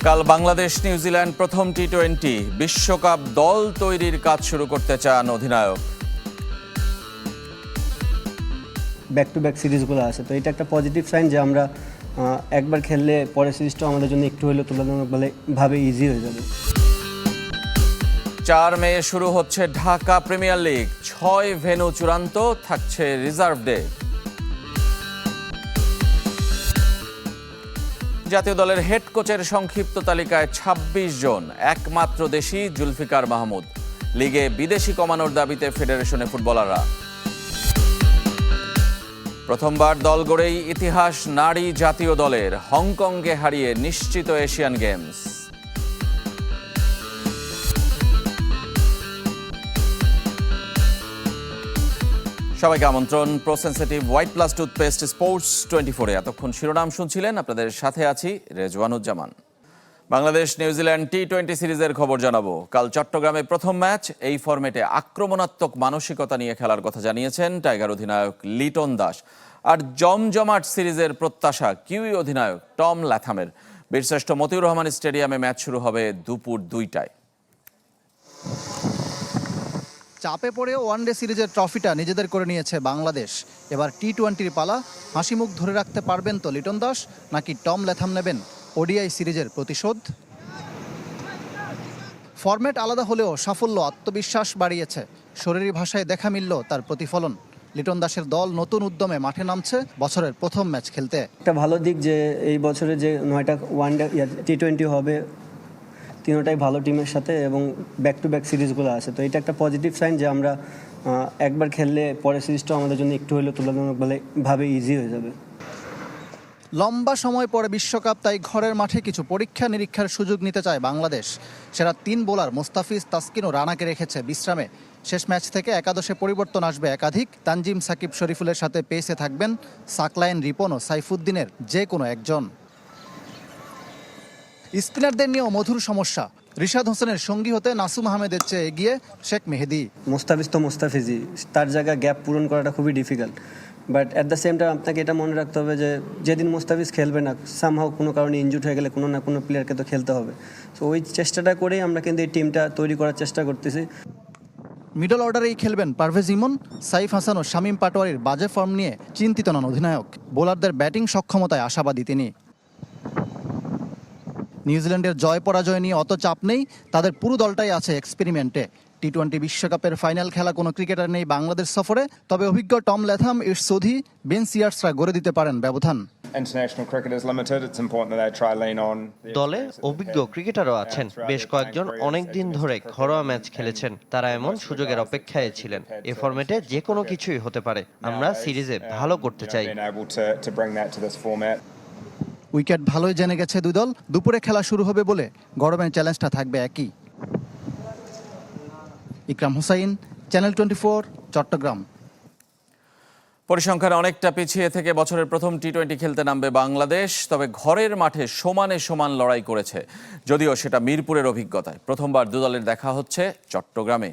কাল বাংলাদেশ নিউজিল্যান্ড প্রথম টি-20 বিশ্বকাপ দল তৈরির কাজ শুরু করতে চান অধিনায়ক। ব্যাক টু ব্যাক সিরিজগুলো আছে, তো এটা একটা পজিটিভ সাইন যে আমরা একবার খেললে পরের সিরিজটাও আমাদের জন্য একটু হলেও তুলনামূলকভাবে ইজি হয়ে যাবে। 4 মে শুরু হচ্ছে ঢাকা প্রিমিয়ার লিগ, 6 ভেন্যু চূড়ান্ত, থাকছে রিজার্ভ ডে। জাতীয় দলের হেড কোচের সংক্ষিপ্ত তালিকায় 26 জন, একমাত্র দেশি জুলফিকার মাহমুদ। লিগে বিদেশি কমানোর দাবিতে ফেডারেশনে ফুটবলাররা। প্রথমবার দল গড়েই ইতিহাস নারী জাতীয় দলের, হংকংকে হারিয়ে নিশ্চিত এশিয়ান গেমস। সবাইকে আমন্ত্রণ প্রোসেনসিটিভ হোয়াইট প্লাস টুথপেস্ট স্পোর্টস 24-এ। এতক্ষণ শিরোনাম শুনছিলেন, আপনাদের সাথে আছি রেজওয়ানুজ্জামান। বাংলাদেশ নিউজিল্যান্ড টি-20 সিরিজের খবর জানাবো। কাল চট্টগ্রামে প্রথম ম্যাচ। এই ফরম্যাটে আক্রমণাত্মক মানসিকতা নিয়ে খেলার কথা জানিয়েছেন টাইগার অধিনায়ক লিটন দাস। আর জমজমাট সিরিজের প্রত্যাশা কিউই অধিনায়ক টম ল্যাথামের। বীরশ্রেষ্ঠ মতিউর রহমান স্টেডিয়ামে ম্যাচ শুরু হবে দুপুর 2টায়। চাপে পড়েও ওয়ানডে সিরিজের ট্রফিটা নিজেদের করে নিয়েছে বাংলাদেশ। এবার টি-20-র পালা। হাসি মুখ ধরে রাখতে পারবেন তো লিটন দাস, নাকি টম ল্যাথাম নেবেন ওডিআই সিরিজের প্রতিশোধ? ফরম্যাট আলাদা হলেও সাফল্য আত্মবিশ্বাস বাড়িয়েছে। শরীরী ভাষায় দেখা মিলল তার প্রতিফলন। লিটন দাসের দল নতুন উদ্যমে মাঠে নামছে বছরের প্রথম ম্যাচ খেলতে। একটা ভালো দিক যে এই বছরে যে 9টা ওয়ানডে টি-20 হবে, তিনটাই ভালো টিমের সাথে এবং ব্যাক টু ব্যাক সিরিজগুলো আছে, তো এটা একটা পজিটিভ সাইন যে আমরা একবার খেললে পরের সিরিজটাও আমাদের জন্য একটু হলেও তুলনামূলকভাবে ইজি হয়ে যাবে। লম্বা সময় পরে বিশ্বকাপ, তাই ঘরের মাঠে কিছু পরীক্ষা নিরীক্ষার সুযোগ নিতে চায় বাংলাদেশ। সেরা 3 বোলার মোস্তাফিজ, তাসকিন ও রানাকে রেখেছে বিশ্রামে। শেষ ম্যাচ থেকে একাদশে পরিবর্তন আসবে একাধিক। তানজিম, সাকিব, শরীফুলের সাথে পেসে থাকবেন সাকলাইন, রিপন ও সাইফুদ্দিনের যে কোনো একজন। স্পিনারদের নিয়েও মধুর সমস্যা। রিশাদ হোসেনের সঙ্গী হতে নাসুম আহমেদের চেয়ে এগিয়ে শেখ মেহেদী। মোস্তাফিজ তো মোস্তাফিজই, তার জায়গায় গ্যাপ পূরণ করাটা খুবই difficult. But at the same time আপনাকে এটা মনে রাখতে হবে যে যেদিন মোস্তাফিজ খেলবে না, সামহাও কোনো কারণে ইনজুর্ড হয়ে গেলে কোনো না কোনো প্লেয়ারকে তো খেলতে হবে। তো ওই চেষ্টাটা করেই আমরা কিন্তু এই টিমটা তৈরি করার চেষ্টা করতেছি। মিডল অর্ডারেই খেলবেন পারভেজ ইমন, সাইফ হাসান ও শামীম পাটোয়ারির বাজে ফর্ম নিয়ে চিন্তিত নন অধিনায়ক। বোলারদের ব্যাটিং সক্ষমতায় আশাবাদী তিনি। নিউজিল্যান্ডের জয় পরাজয় নিয়ে অত চাপ নেই, তাদের পুরো দলটাই আছে এক্সপেরিমেন্টে। টি-20 বিশ্বকাপের ফাইনাল খেলা কোনো ক্রিকেটার নেই বাংলাদেশ সফরে, তবে অভিজ্ঞ Tom Latham, Ish Sodhi, Ben সিয়ার্সরা গড়ে দিতে পারেন ব্যবধান। দলে অভিজ্ঞ ক্রিকেটারও আছেন, বেশ কয়েকজন অনেক দিন ধরে ঘরোয়া ম্যাচ খেলেছেন। তারা এমন সুযোগের অপেক্ষায় ছিলেন। এ ফরম্যাটে যে কোনো কিছুই হতে পারে। আমরা সিরিজে ভালো করতে চাই। উইকেট ভালোই জেনে গেছে দুই দল। দুপুরে খেলা শুরু হবে বলে গরমের চ্যালেঞ্জটা থাকবে একই। ইকরাম হুসাইন, চ্যানেল 24, চট্টগ্রাম। পরিসংখ্যান অনেকটা পিছিয়ে থেকে বছরের প্রথম টি-20 খেলতে নামবে বাংলাদেশ। তবে ঘরের মাঠে সমানে সমান লড়াই করেছে, যদিও সেটা মিরপুরের অভিজ্ঞতায়। প্রথমবার দু দলের দেখা হচ্ছে চট্টগ্রামে।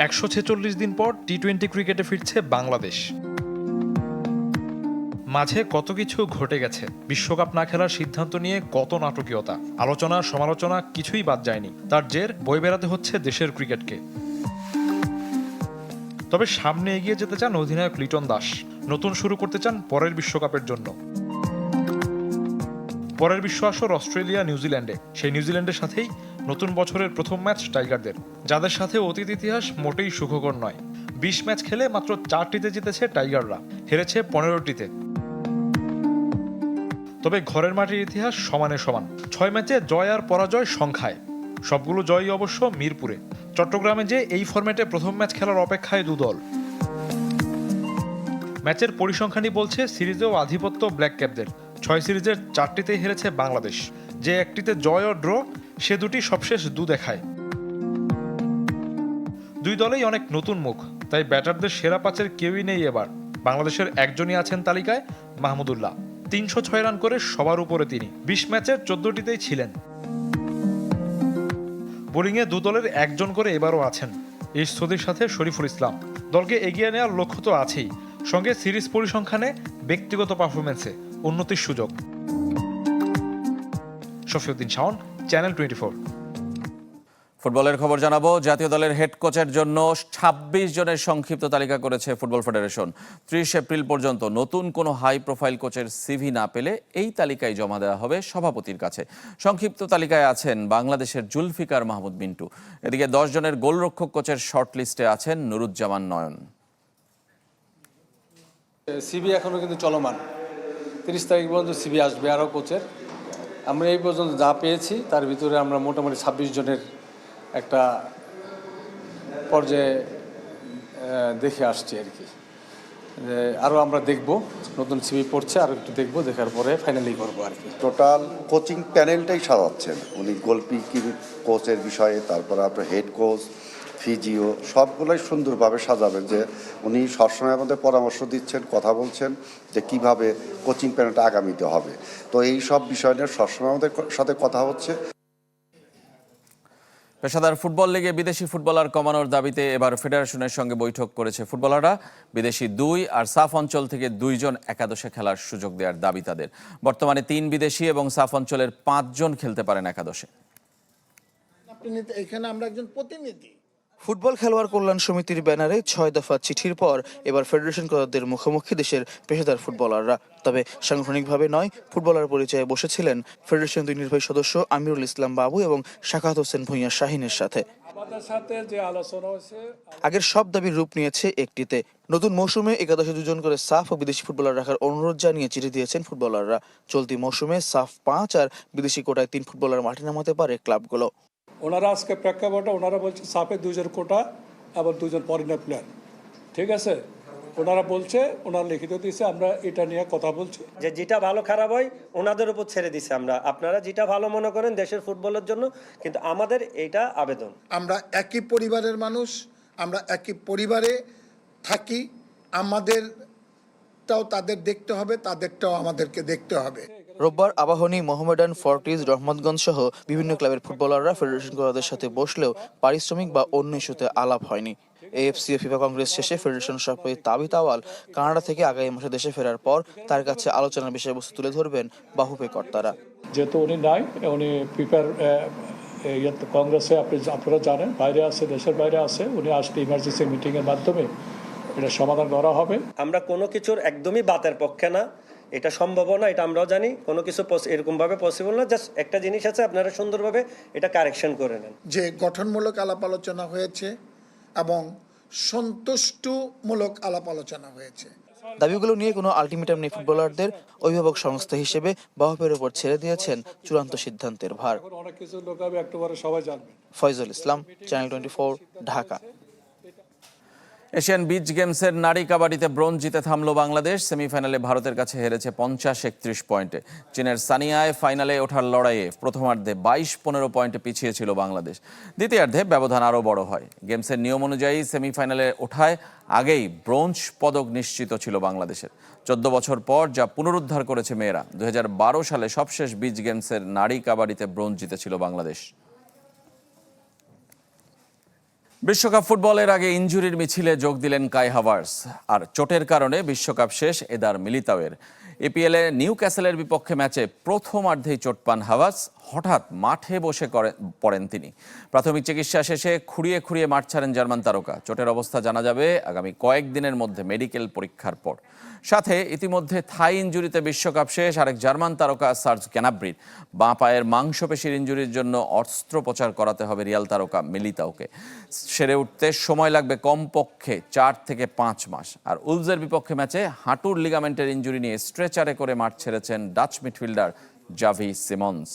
146 দিন পর টি-20 ক্রিকেটে ফিরছে বাংলাদেশ। মাঝে কত কিছু ঘটে গেছে। বিশ্বকাপ না খেলার সিদ্ধান্ত নিয়ে কত নাটকীয়তা, আলোচনা সমালোচনা কিছুই বাদ যায়নি। তার জের বয়ে বেড়াতে হচ্ছে দেশের ক্রিকেটকে। তবে সামনে এগিয়ে যেতে চান অধিনায়ক লিটন দাস। নতুন শুরু করতে চান পরের বিশ্বকাপের জন্য। পরের বিশ্ব আসর অস্ট্রেলিয়া, নিউজিল্যান্ডে। সেই নিউজিল্যান্ডের সাথেই নতুন বছরের প্রথম ম্যাচ টাইগারদের, যাদের সাথে অতীত ইতিহাস মোটেই সুখকর নয়। 20 ম্যাচ খেলে মাত্র 4টিতে জিতেছে টাইগাররা, হেরেছে 15টিতে। তবে ঘরের মাঠের ইতিহাস সমানে সমান। 6 ম্যাচে জয় আর পরাজয় সংখ্যায়। সবগুলো জয়ই অবশ্য মিরপুরে। চট্টগ্রামে যে এই ফরম্যাটে প্রথম ম্যাচ খেলার অপেক্ষায় দুদল। ম্যাচের পরিসংখ্যানই বলছে সিরিজেও আধিপত্য ব্ল্যাক ক্যাপদের। 6 সিরিজের 4টিতেই হেরেছে বাংলাদেশ। যে একটিতে জয় ও ড্র, সে দুটি সবশেষ দেখায়। দুই দলেই অনেক নতুন মুখ, তাই ব্যাটারদের সেরা 5-এর কেউই নেই এবার। বাংলাদেশের একজনই আছেন তালিকায়, মাহমুদুল্লাহ। 306 রান করে সবার উপরে তিনি। 20 ম্যাচের 14টিতেই ছিলেন। বোলিংয়ে দু দলের একজন করে এবারও আছেন। ইটস সোধির সাথে শরীফুল ইসলাম। দলকে এগিয়ে নেওয়ার লক্ষ্য তো আছেই, সঙ্গে সিরিজ পরিসংখ্যানে ব্যক্তিগত পারফরমেন্সে উন্নতির সুযোগ। শফিউদ্দিন শাওন, চ্যানেল 24। ফুটবলের খবর জানাবো। জাতীয় দলের হেড কোচের জন্য ২৬ জনের সংক্ষিপ্ত তালিকা করেছে ফুটবল ফেডারেশন। ৩০ এপ্রিল পর্যন্ত নতুন কোনো হাই প্রোফাইল কোচের সিভি না পেলে এই তালিকায় জমা দেওয়া হবে সভাপতির কাছে। সংক্ষিপ্ত তালিকায় আছেন বাংলাদেশের জুলফিকার মাহমুদ মিন্টু। এদিকে 10 জনের গোলরক্ষক কোচের শর্ট লিস্টে আছেন নুরুজ্জামান নয়ন। সিবি এখনো কিন্তু চলমান, 30 তারিখ পর্যন্ত সিবি আসবে আরও কোচের। আমরা এই পর্যন্ত যা পেয়েছি তার ভিতরে আমরা মোটামুটি 26 জনের একটা পর্যায়ে দেখে আসছি আর কি। আরও আমরা দেখব, নতুন সিবি পড়ছে, আরও একটু দেখব, দেখার পরে ফাইনালি করবো আর কি। টোটাল কোচিং প্যানেলটাই সাজাচ্ছেন উনি, গোলকিপিং কোচের বিষয়ে, তারপরে আপনার হেড কোচ, ফিজিও, সবগুলোই সুন্দরভাবে সাজাবেন। যে উনি সবসময় আমাদের পরামর্শ দিচ্ছেন, কথা বলছেন যে কিভাবে কোচিং প্যানেলটা আগামীতে হবে। তো এই সব বিষয় নিয়ে সবসময় আমাদের সাথে কথা হচ্ছে। পেশাদার ফুটবল লিগে বিদেশি ফুটবলার কমানোর দাবিতে এবার ফেডারেশনের সঙ্গে বৈঠক করেছে ফুটবলাররা। বিদেশি 2 আর সাফ অঞ্চল থেকে 2 জন একাদশে খেলার সুযোগ দেওয়ার দাবি তাদের। বর্তমানে 3 বিদেশি এবং সাফ অঞ্চলের 5 জন খেলতে পারেন একাদশে। এখানে আমরা একজন প্রতিনিধি। ফুটবল খেলোয়াড় কল্যাণ সমিতির ব্যানারে 6 দফা চিঠির পর এবার ফেডারেশন কর্তাদের মুখোমুখি দেশের পেশাদার ফুটবলাররা। তবে সাংগঠনিকভাবে নয়, ফুটবলার পরিচয়ে বসেছিলেন ফেডারেশন 2 নির্বাহী সদস্য আমিরুল ইসলাম বাবু এবং শাখাত হোসেন ভূঁইয়া শাহিনের সাথে। আগের সব দাবির রূপ নিয়েছে একটিতে। নতুন মৌসুমে একাদশে 2 জন করে সাফ ও বিদেশি ফুটবলার রাখার অনুরোধ জানিয়ে চিঠি দিয়েছেন ফুটবলাররা। চলতি মৌসুমে সাফ 5 আর বিদেশি কোটায় 3 ফুটবলার মাঠে নামাতে পারে ক্লাবগুলো। ওনারা আজকে প্রেক্ষাপটে ওনারা বলছে সাফে 2 জন কোটা আবার 2 জন ফরেনার প্লেয়ার, ঠিক আছে। ওনারা বলছে, ওনারা লিখিত দিয়েছে, আমরা এটা নিয়ে কথা বলছি। যেটা ভালো খারাপ হয় ওনাদের উপর ছেড়ে দিছে আমরা, আপনারা যেটা ভালো মনে করেন দেশের ফুটবলের জন্য, কিন্তু আমাদের এইটা আবেদন। আমরা একই পরিবারের মানুষ, আমরা একই পরিবারে থাকি, আমাদেরটাও তাদের দেখতে হবে, তাদেরটাও আমাদেরকে দেখতে হবে। রোববার আবাহনী, মোহামেডান, ফর্টিজ, রহমতগঞ্জ সহ বিভিন্ন ক্লাবের ফুটবলাররা ফেডারেশন কর্তাদের সাথে বসলেও পারিশ্রমিক বা অন্য ইস্যুতে আলাপ হয়নি। এএফসি ও ফিফা কংগ্রেস শেষে ফেডারেশন সভাপতি তাবিত আওয়াল কানাডা থেকে আগামী মাসে দেশে ফেরার পর তার কাছে আলোচনার বিষয়বস্তু তুলে ধরবেন বাহুপে কর্তারা। যেহেতু উনি নাই, উনি ফিফার কংগ্রেসে আপনারা জানেন বাইরে আছে, দেশের বাইরে আছে, উনি আসলে ইমার্জেন্সি মিটিংয়ের মাধ্যমে এটা সমাধান করা হবে। আমরা কোনো কিছুর একদমই বাতের পক্ষে না, এটা সম্ভব না, এটা আমরাও জানি। কোনো কিছু এরকমভাবে পসিবল না। জাস্ট একটা জিনিস আছে, আপনারা সুন্দরভাবে এটা কারেকশন করে নেন। যে গঠনমূলক আলাপ আলোচনা হয়েছে এবং সন্তুষ্টমূলক আলাপ আলোচনা হয়েছে। দাবিগুলো নিয়ে কোনো আলটিমেটাম নেই ফুটবলারদের। অভিভাবক সংস্থা হিসেবে বাহুপের উপর ছেড়ে দিয়েছেন চূড়ান্ত সিদ্ধান্তের ভার। অনেক কিছু লোক হবে, একটুবারে সবাই জানবেন। ফয়জুল ইসলাম, চ্যানেল 24, ঢাকা। এশিয়ান বিচ গেমসের নারী কাবাডিতে ব্রোঞ্জ জিতে থামলো বাংলাদেশ। সেমিফাইনালে ভারতের কাছে হেরেছে 50-31 পয়েন্টে। চীনের সানিয়ায় ফাইনালে ওঠার লড়াইয়ে প্রথমার্ধে 22-15 পয়েন্টে পিছিয়ে ছিল বাংলাদেশ। দ্বিতীয়ার্ধে ব্যবধান আরও বড় হয়। গেমসের নিয়ম অনুযায়ী সেমিফাইনালে ওঠায় আগেই ব্রোঞ্জ পদক নিশ্চিত ছিল বাংলাদেশের। 14 বছর পর যা পুনরুদ্ধার করেছে মেয়েরা। 2012 সালে সবশেষ বিচ গেমসের নারী কাবাডিতে ব্রোঞ্জ জিতেছিল বাংলাদেশ। বিশ্বকাপ ফুটবলের আগে ইনজুরির মিছিলে যোগ দিলেন কাই হাভার্টস। আর চোটের কারণে বিশ্বকাপ শেষ এদার মিলিতাওয়ের। এপিএলে নিউ ক্যাসেলের বিপক্ষে ম্যাচে প্রথমার্ধেই চোট পান হাভার্টস। হঠাৎ মাঠে বসে পড়েন তিনি। প্রাথমিক চিকিৎসা শেষে খুঁড়িয়ে খুঁড়িয়ে মাঠ ছাড়েন জার্মান তারকা। চোটের অবস্থা জানা যাবে আগামী কয়েকদিনের মধ্যে মেডিকেল পরীক্ষার পর। সাথে ইতিমধ্যে থাই ইনজুরিতে বিশ্বকাপ শেষ আরেক জার্মান তারকা সার্জ গ্যানাব্রির। বাঁ পায়ের মাংসপেশির ইনজুরির জন্য অস্ত্রোপচার করাতে হবে রিয়াল তারকা মিলিতাওকে। সেরে উঠতে সময় লাগবে কমপক্ষে 4 থেকে 5 মাস। আর উলভসের বিপক্ষে ম্যাচে হাঁটুর লিগামেন্টের ইনজুরি নিয়ে স্ট্রেচারে করে মাঠ ছেড়েছেন ডাচ মিডফিল্ডার জাভি সিমন্স।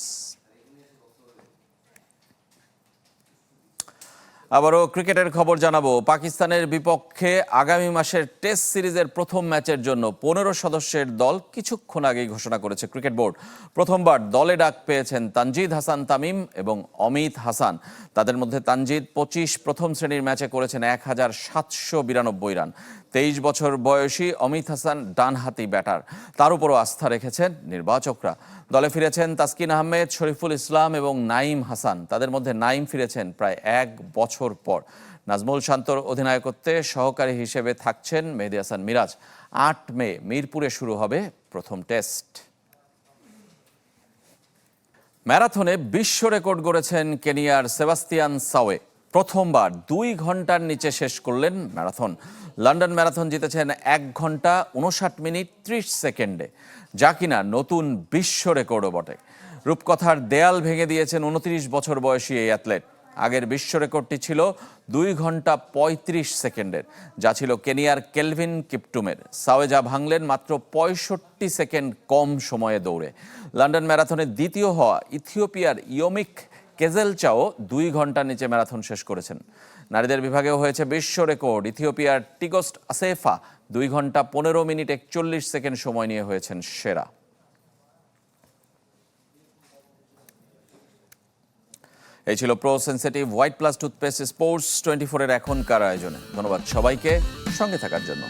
আবারও ক্রিকেটের খবর জানাবো। পাকিস্তানের বিপক্ষে আগামী মাসের টেস্ট সিরিজের প্রথম ম্যাচের জন্য 15 সদস্যের দল কিছুক্ষণ আগেই ঘোষণা করেছে ক্রিকেট বোর্ড। প্রথমবার দলে ডাক পেয়েছেন তানজিদ হাসান তামিম এবং অমিত হাসান। তাদের মধ্যে তানজিদ 25 প্রথম শ্রেণীর ম্যাচে করেছেন 1792 রান। 23 বছর বয়সী অমিত হাসান ডানহাতি ব্যাটার। তার উপরও আস্থা রেখেছেন নির্বাচকরা। দলে ফিরেছেন তাসকিন আহমেদ, শরীফুল ইসলাম এবং নাইম হাসান। তাদের মধ্যে নাইম ফিরেছেন প্রায় 1 বছর পর। নাজমুল শান্তর অধিনায়কত্বে সহকারী হিসেবে থাকছেন মেহেদী হাসান মিরাজ। 8 মে মিরপুরে শুরু হবে প্রথম টেস্ট। ম্যারাথনে বিশ্ব রেকর্ড গড়েছেন কেনিয়ার সেবাস্তিয়ান সাওয়ে। প্রথমবার 2 ঘন্টার নিচে শেষ করলেন ম্যারাথন। লন্ডন ম্যারাথন জিতেছেন 1 ঘন্টা 59 মিনিট 30 সেকেন্ডে, যা কিনা নতুন বিশ্ব রেকর্ডও বটে। রূপকথার দেয়াল ভেঙে দিয়েছেন 29 বছর বয়সী এই অ্যাথলেট। আগের বিশ্ব রেকর্ডটি ছিল 2 ঘন্টা 35 সেকেন্ডের, যা ছিল কেনিয়ার কেলভিন কিপটুমের। সাওয়ে যা ভাঙলেন মাত্র 65 সেকেন্ড কম সময়ে দৌড়ে। লন্ডন ম্যারাথনের দ্বিতীয় হওয়া ইথিওপিয়ার ইয়োমিক কেজেলচাও 2 ঘন্টার নিচে ম্যারাথন শেষ করেছেন। নারীদের বিভাগেও হয়েছে বিশ্ব রেকর্ড। ইথিওপিয়ার টিগোস্ট আসেফা 2 ঘন্টা 15 মিনিট 41 সেকেন্ড সময় নিয়ে হয়েছেন সেরা। এই ছিল pro sensitive white plus toothpaste sports 24 এর এখনকার আয়োজনে। ধন্যবাদ সবাইকে সঙ্গে থাকার জন্য।